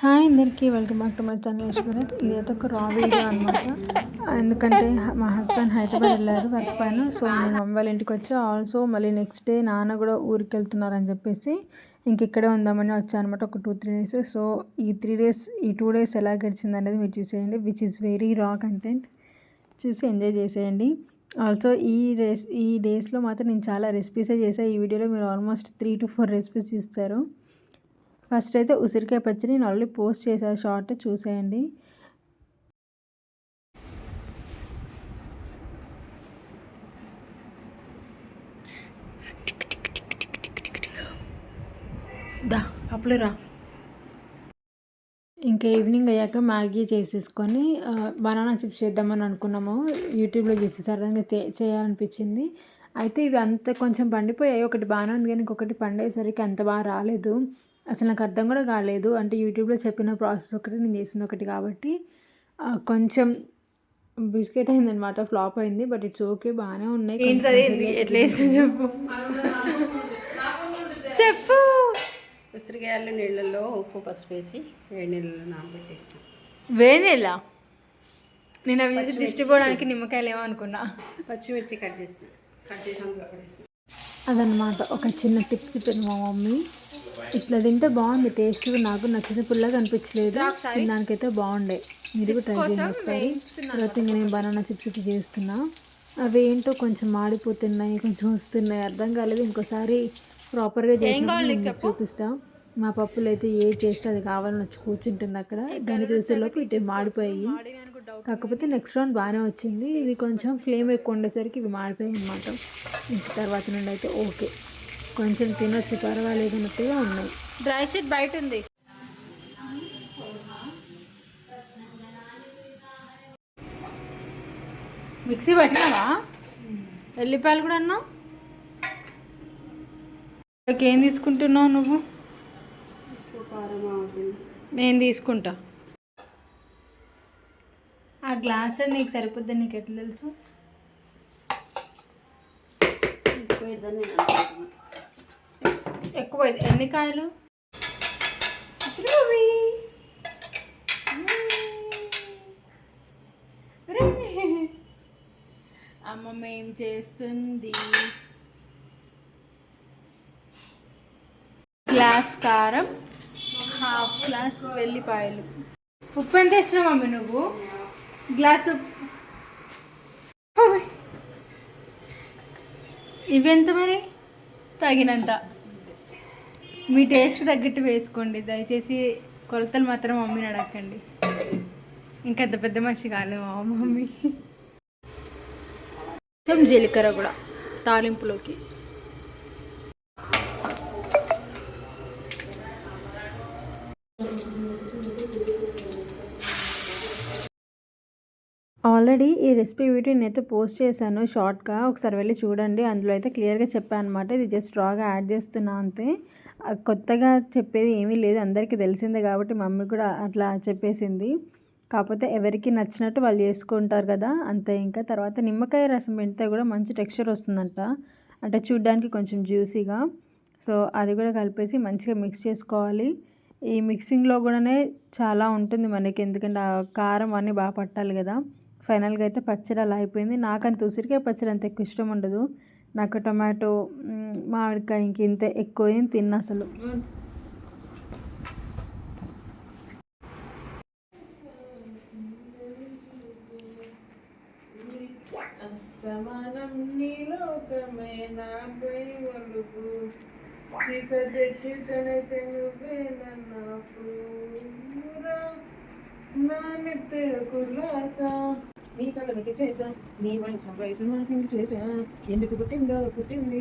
Hi అందరికీ welcome back to my channel Yashwarath. ఇదైతే ఒక రా వీడియో అనమాట. ఎందుకంటే మా హస్బెండ్ హైదరాబాద్ వెళ్ళారు వర్క్ పైన. సో నేను మమ్మీ వాళ్ళ ఇంటికి వచ్చి ఆల్సో మళ్ళీ నెక్స్ట్ డే నాన్న కూడా ఊరికి వెళ్తున్నారని చెప్పేసి ఇక్కడే ఉందామని వచ్చాను అనమాట. ఒక 2-3 డేస్. సో ఈ 2 డేస్ ఎలా గడిచింది అనేది మీరు చూసేయండి. విచ్ ఈస్ వెరీ రా కంటెంట్. చూసి ఎంజాయ్ చేసేయండి. ఆల్సో ఈ డేస్లో మాత్రం నేను చాలా రెసిపీసే చేశాను. ఈ వీడియోలో మీరు ఆల్మోస్ట్ 3 to 4 రెసిపీస్ చూస్తారు. ఫస్ట్ అయితే ఉసిరికాయ పచ్చడి నేను ఆల్రెడీ పోస్ట్ చేశాను, షార్ట్ చూసేయండి. అప్పుడురా ఇంకా ఈవినింగ్ అయ్యాక మ్యాగీ చేసేసుకొని బనానా చిప్స్ చేద్దామని అనుకున్నాము. యూట్యూబ్లో చూసి సడన్గా చేయాలనిపించింది. అయితే ఇవి అంత కొంచెం పండిపోయాయి. ఒకటి బాగానే ఉంది కానీ ఇంకొకటి పండేసరికి అంత బాగా రాలేదు. అసలు నాకు అర్థం కూడా కాలేదు. అంటే యూట్యూబ్లో చెప్పిన ప్రాసెస్ ఒకటి, నేను చేసింది ఒకటి కాబట్టి కొంచెం బిస్కెట్ అయిందనమాట, ఫ్లాప్ అయింది. బట్ ఇట్స్ ఓకే, బాగానే ఉన్నాయి. ఎట్లా చెప్పు చెప్పు. ఉసిరికాయల నీళ్ళల్లో ఉప్పు పసుపు వేసి వేడి నీళ్ళలో నానబెట్టేస్తాను. వేడి నీళ్ళ? నేను అవి దిష్టిపోవడానికి నిమ్మకాయలు ఏమనుకున్నా. పచ్చిమిర్చి కట్ చేసి అదనమాట ఒక చిన్న టిప్ చెప్పింది మా మమ్మీ. ఇట్లా తింటే బాగుంది, టేస్ట్ నాకు నచ్చింది. పుల్లగా అనిపించలేదు, తినడానికైతే బాగుండే. మీరు కూడా ట్రై చేయండి ఒకసారి. తర్వాత ఇంకా నేను బనానా చిప్స్ ఇట్లా చేస్తున్నా. అవి ఏంటో కొంచెం మాడిపోతున్నాయి, కొంచెం వస్తున్నాయి, అర్థం కాలేదు. ఇంకోసారి ప్రాపర్గా చేసి చూపిస్తా. మా పప్పులు అయితే ఏ చేస్తే అది కావాలని వచ్చి కూర్చుంటుంది అక్కడ. దాన్ని చూసేలోపు ఇటు మాడిపోయాయి. కాకపోతే నెక్స్ట్ రౌండ్ బాగానే వచ్చింది. ఇది కొంచెం ఫ్లేమ్ ఎక్కువ ఉండేసరికి ఇవి మాడిపోయాయి అనమాట. ఇంక తర్వాత నుండి అయితే ఓకే, కొంచెం తినొచ్చు, పర్వాలేదు అన్నట్టుగా ఉన్నాయి. డ్రై షీట్ బయట ఉంది. మిక్సీ పట్టినావా? ఎల్లిపాయలు కూడా అన్నావు. ఏం తీసుకుంటున్నావు నువ్వు? నేను తీసుకుంటా. ఆ గ్లాస్ నీకు సరిపోద్దని నీకు ఎట్లా తెలుసు? ఎక్కువ ఎన్ని కాయలు? అమ్మమ్మ ఏం చేస్తుంది? గ్లాస్ కారం, హాఫ్ గ్లాస్ వెల్లిపాయలు. ఉప్పు ఎంత వేసినావు మమ్మీ నువ్వు? గ్లాసు. ఇవెంత మరి? తగినంత. మీ టేస్ట్ తగ్గట్టు వేసుకోండి దయచేసి. కొలతలు మాత్రం మమ్మీని అడగండి. ఇంకంత పెద్ద మనిషి కాలేదు మా మమ్మీ. కొంచెం జీలకర్ర కూడా తాలింపులోకి. ఆల్రెడీ ఈ రెసిపీ వీడియో నేనైతే పోస్ట్ చేశాను షార్ట్గా, ఒకసారి వెళ్ళి చూడండి. అందులో అయితే క్లియర్గా చెప్పాను అనమాట. ఇది జస్ట్ రాగా యాడ్ చేస్తున్నా అంతే. కొత్తగా చెప్పేది ఏమీ లేదు, అందరికీ తెలిసిందే కాబట్టి మమ్మీ కూడా అట్లా చెప్పేసింది. కాకపోతే ఎవరికి నచ్చినట్టు వాళ్ళు చేసుకుంటారు కదా, అంతే. ఇంకా తర్వాత నిమ్మకాయ రసం పెడితే కూడా మంచి టెక్స్చర్ వస్తుందంట, అంటే చూడ్డానికి కొంచెం జ్యూసీగా. సో అది కూడా కలిపేసి మంచిగా మిక్స్ చేసుకోవాలి. ఈ మిక్సింగ్లో కూడానే చాలా ఉంటుంది మనకి, ఎందుకంటే ఆ కారం అన్నీ బాగా పట్టాలి కదా. ఫైనల్గా అయితే పచ్చడి అలా అయిపోయింది. నాకంత ఉసిరికాయ పచ్చడి అంత ఎక్కువ ఇష్టం ఉండదు. నాకు టొమాటో, మామిడికాయ ఇంత ఎక్కువ ఏం తిన్న అసలు. నీ కళ్ళకి చేసా, నీ వంశం రైసు చేసా, ఎందుకు పుట్టిందో పుట్టింది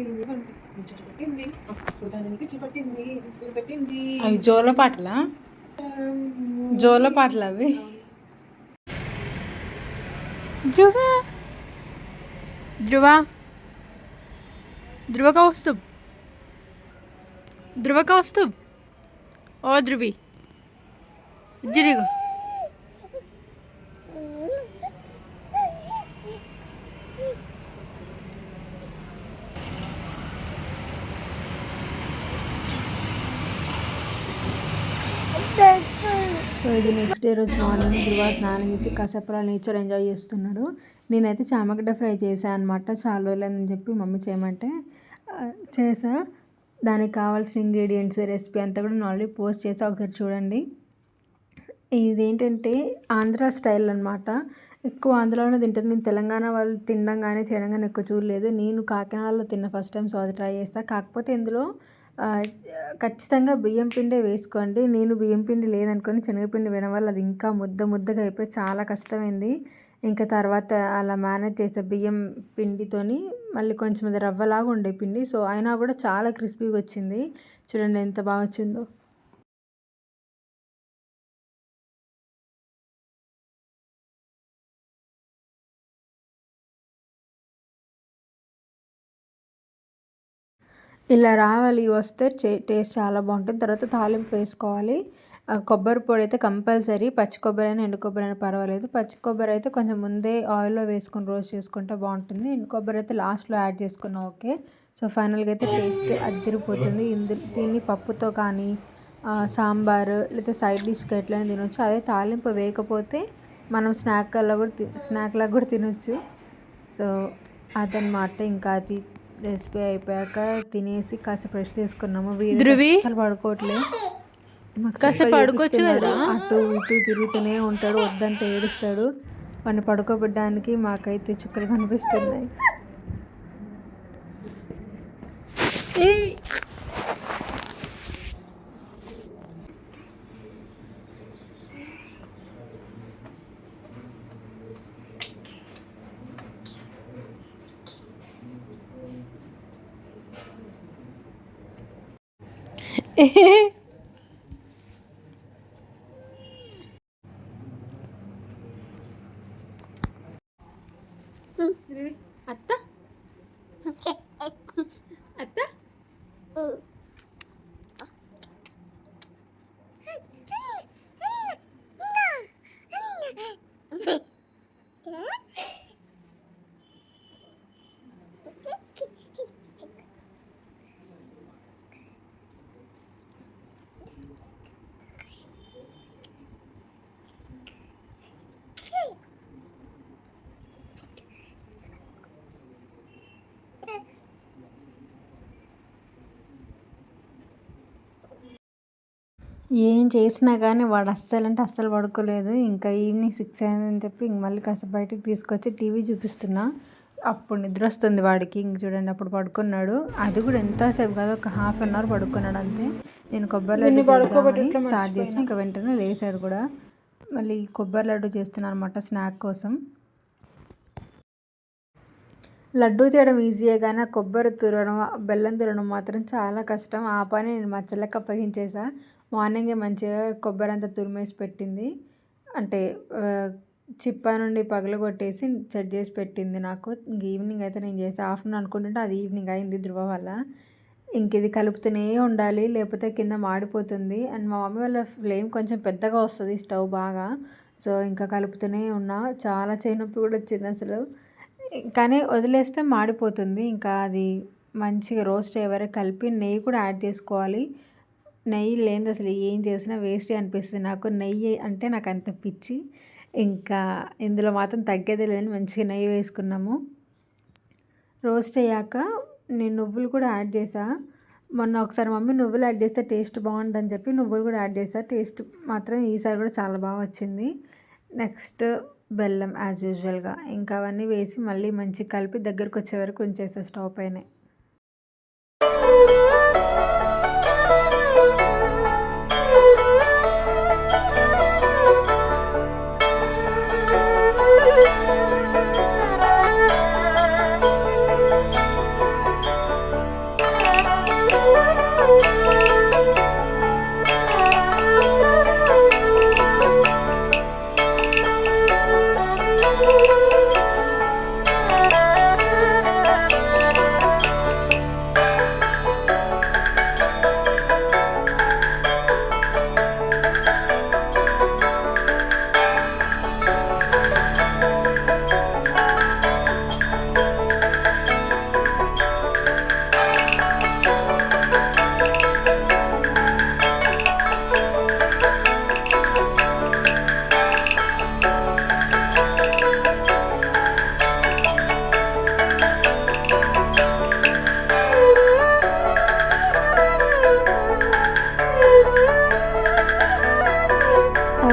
పుట్టింది పట్టింది పట్టింది. అవి జోల పాటలా? జోల పాటలు అవి. ధ్రువ ధ్రువ ధ్రువ का वस्तु, ध्रुव का वस्तु. ओ ध्रुवी जिरेगो. సో ఇది నెక్స్ట్ డే రోజు మార్నింగ్ ధృవ స్నానం చేసి కాసేపు అలా నేచర్ ఎంజాయ్ చేస్తున్నాడు. నేనైతే చామగడ్డ ఫ్రై చేశాను అనమాట. చాలా రోజులని చెప్పి మమ్మీ చేయమంటే చేసా. దానికి కావాల్సిన ఇంగ్రీడియంట్స్ రెసిపీ అంతా కూడా నేను ఆల్రెడీ పోస్ట్ చేసా, ఒకసారి చూడండి. ఇదేంటంటే ఆంధ్ర స్టైల్ అనమాట. ఎక్కువ ఆంధ్రాలోనే తింటారు. నేను తెలంగాణ వాళ్ళు తినడం కానీ చేయడం కానీ ఎక్కువ చూడలేదు. నేను కాకినాడలో తిన్న ఫస్ట్ టైం, సో అది ట్రై చేస్తాను. కాకపోతే ఇందులో ఖచ్చితంగా బియ్యం పిండే వేసుకోండి. నేను బియ్యం పిండి లేదనుకొని శనగపిండి వేయడం వల్ల అది ఇంకా ముద్దగా అయిపోయి చాలా కష్టమైంది. ఇంకా తర్వాత అలా మేనేజ్ చేసే బియ్యం పిండితోని మళ్ళీ కొంచెం అది రవ్వలాగా ఉండే పిండి. సో అయినా కూడా చాలా క్రిస్పీగా వచ్చింది. చూడండి ఎంత బాగా వచ్చిందో. ఇలా రావాలి, వస్తే టేస్ట్ చాలా బాగుంటుంది. తర్వాత తాలింపు వేసుకోవాలి. కొబ్బరి పొడి అయితే కంపల్సరీ. పచ్చి కొబ్బరి అయినా ఎండు కొబ్బరి అయినా పర్వాలేదు. పచ్చి కొబ్బరి అయితే కొంచెం ముందే ఆయిల్లో వేసుకొని రోస్ట్ చేసుకుంటే బాగుంటుంది. ఎండు కొబ్బరి అయితే లాస్ట్లో యాడ్ చేసుకున్నాం. ఓకే, సో ఫైనల్గా అయితే టేస్ట్ అదిరిపోతుంది. దీన్ని పప్పుతో కానీ సాంబారు లేదా సైడ్ డిష్గా ఎట్లయినా తినొచ్చు. అదే తాలింపు వేయకపోతే మనం స్నాక్లా కూడా తినొచ్చు. సో అదనమాట. ఇంకా అది రెసిపీ అయిపోయాక తినేసి కాసేపు రెస్ట్ తీసుకున్నాము. వీడు అసలు పడుకోవట్లేదు. కాసేపు పడుకోవచ్చు కదా. అటు ఇటు తిరుగుతూనే ఉంటాడు, వద్దంటే ఏడుస్తాడు. వాడిని పడుకోబెట్టడానికి మాకైతే చుక్కలు కనిపిస్తున్నాయి. అత్త అత్త ఏం చేసినా కానీ వాడు అస్సలు పడుకోలేదు. ఇంకా ఈవినింగ్ 6 అయిందని చెప్పి ఇంక మళ్ళీ కాస్త బయటకు తీసుకొచ్చి టీవీ చూపిస్తున్నా. అప్పుడు నిద్ర వస్తుంది వాడికి. ఇంక చూడండి అప్పుడు పడుకున్నాడు. అది కూడా ఎంతసేపు కాదు, ఒక ½ అన్ అవర్ పడుకున్నాడు అంతే. నేను కొబ్బరి లడ్డు స్టార్ట్ చేసిన ఇంకా వెంటనే లేచాడు కూడా. మళ్ళీ కొబ్బరి లడ్డు చేస్తున్నాను అనమాట స్నాక్ కోసం. లడ్డూ చేయడం ఈజీయే కానీ కొబ్బరి తురడం బెల్లం తురడం మాత్రం చాలా కష్టం. ఆ పని నేను మా చెల్లెకి అప్పగించేసా. మార్నింగే మంచిగా కొబ్బరి అంతా తురిమేసి పెట్టింది. అంటే చిప్ప నుండి పగలగొట్టేసి సెట్ చేసి పెట్టింది నాకు. ఇంక ఈవినింగ్ అయితే నేను చేసా. ఆఫ్టర్నూన్ అనుకుంటుంటే అది ఈవినింగ్ అయింది ధృవ వల్ల. ఇంక ఇది కలుపుతూనే ఉండాలి, లేకపోతే కింద మాడిపోతుంది. అండ్ మా మమ్మీ వాళ్ళ ఫ్లేమ్ కొంచెం పెద్దగా వస్తుంది స్టవ్ బాగా. సో ఇంకా కలుపుతూనే ఉన్నా. చాలా చేయి నొప్పి కూడా వచ్చింది అసలు. కానీ వదిలేస్తే మాడిపోతుంది. ఇంకా అది మంచిగా రోస్ట్ అయ్యే వరకు కలిపి నెయ్యి కూడా యాడ్ చేసుకోవాలి. నెయ్యి లేనిది అసలు ఏం చేసినా వేస్టే అనిపిస్తుంది నాకు. నెయ్యి అంటే నాకు అంత పిచ్చి. ఇంకా ఇందులో మాత్రం తగ్గేదే లేదని మంచిగా నెయ్యి వేసుకున్నాము. రోస్ట్ అయ్యాక నేను నువ్వులు కూడా యాడ్ చేసా. మొన్న ఒకసారి మమ్మీ నువ్వులు యాడ్ చేస్తే టేస్ట్ బాగుంటుందని చెప్పి నువ్వులు కూడా యాడ్ చేసా. టేస్ట్ మాత్రం ఈసారి కూడా చాలా బాగా వచ్చింది. నెక్స్ట్ బెల్లం యాజ్ యూజువల్గా. ఇంకా అవన్నీ వేసి మళ్ళీ మంచిగా కలిపి దగ్గరకు వచ్చే వరకు ఉంచేసా స్టవ్ పైనే.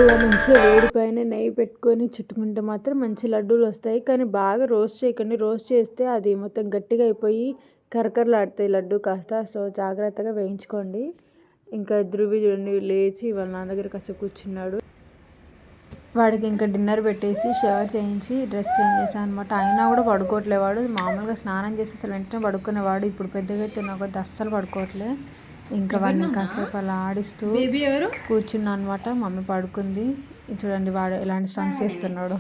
ఇలా మంచిగా వేడి పైన నెయ్యి పెట్టుకొని చుట్టుకుంటే మాత్రం మంచి లడ్డూలు వస్తాయి. కానీ బాగా రోస్ట్ చేయకండి, రోస్ట్ చేస్తే అది మొత్తం గట్టిగా అయిపోయి కరకరలాడుతాయి లడ్డు కాస్త. సో జాగ్రత్తగా వేయించుకోండి. ఇంకా ధృవి చూడండి లేచి వాళ్ళ నాన్న దగ్గర కాసేపు కూర్చున్నాడు. వాడికి ఇంకా డిన్నర్ పెట్టేసి షవర్ చేయించి డ్రెస్ చేంజ్ చేశాను అనమాట. అయినా కూడా పడుకోవట్లేవాడు. మామూలుగా స్నానం చేసి అసలు వెంటనే పడుకునేవాడు. ఇప్పుడు పెద్దగా తిన్న కొద్ది అస్సలు పడుకోవట్లే. ఇంకా వాడిని కాసేపు అలా ఆడిస్తూ కూర్చున్నా అనమాట. మమ్మీ పడుకుంది. చూడండి వాడు ఎలాంటి స్టంట్స్ చేస్తున్నాడు.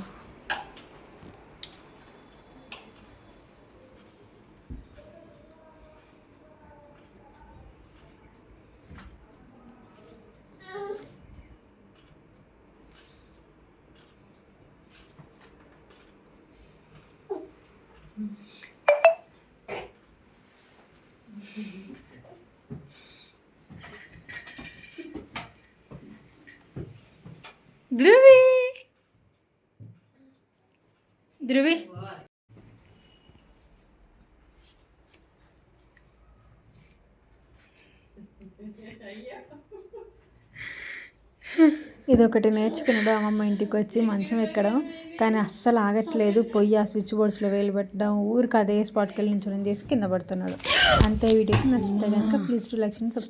ధృవి ధృవి ఇదొకటి నేర్చుకున్నాడు అమ్మమ్మ ఇంటికి వచ్చి మంచం ఎక్కడం. కానీ అస్సలు ఆగట్లేదు. పొయ్యి ఆ స్విచ్ బోర్డ్స్లో వేలు పెట్టడం, ఊరికి అదే స్పాట్కి వెళ్ళి నుంచోడం చేసి కింద పడుతున్నాడు. అంతే. వీడియోకి నచ్చితే కనుక please to like and subscribe.